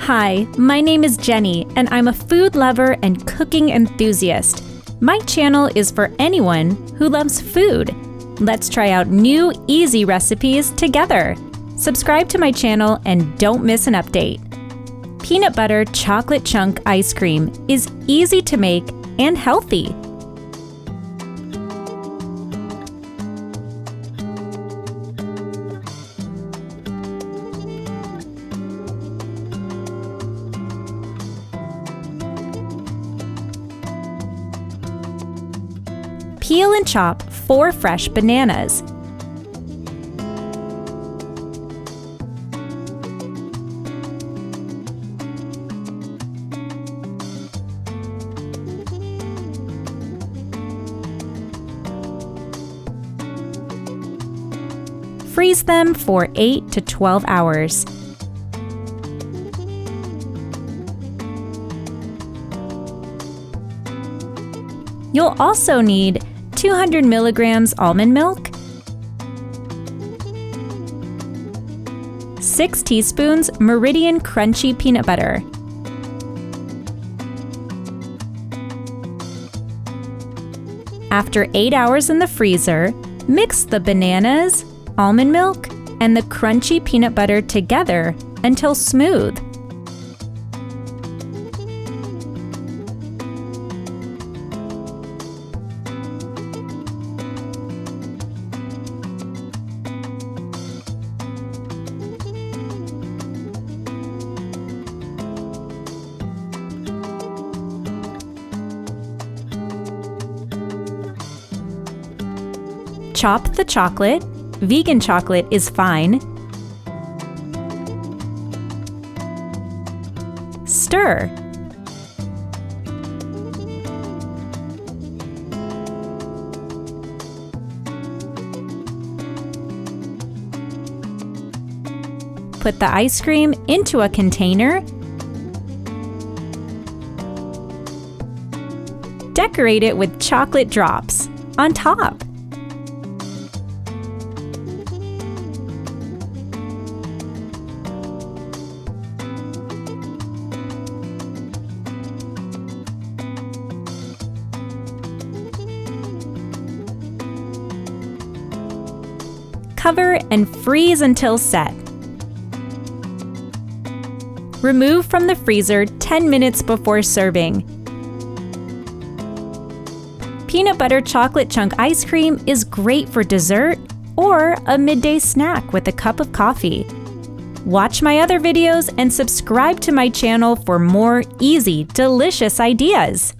Hi, my name is Jenny, and I'm a food lover and cooking enthusiast. My channel is for anyone who loves food. Let's try out new, easy recipes together. Subscribe to my channel and don't miss an update. Peanut butter chocolate chunk ice cream is easy to make and healthy. Peel and chop 4 fresh bananas. Freeze them for 8 to 12 hours. You'll also need 200 milligrams almond milk, 6 teaspoons Meridian crunchy peanut butter, After 8 hours in the freezer, mix the bananas, almond milk, and the crunchy peanut butter together until smooth. Chop the chocolate. Vegan chocolate is fine. Stir. Put the ice cream into a container. Decorate it with chocolate drops on top. Cover and freeze until set. Remove from the freezer 10 minutes before serving. Peanut butter chocolate chunk ice cream is great for dessert or a midday snack with a cup of coffee. Watch my other videos and subscribe to my channel for more easy, delicious ideas.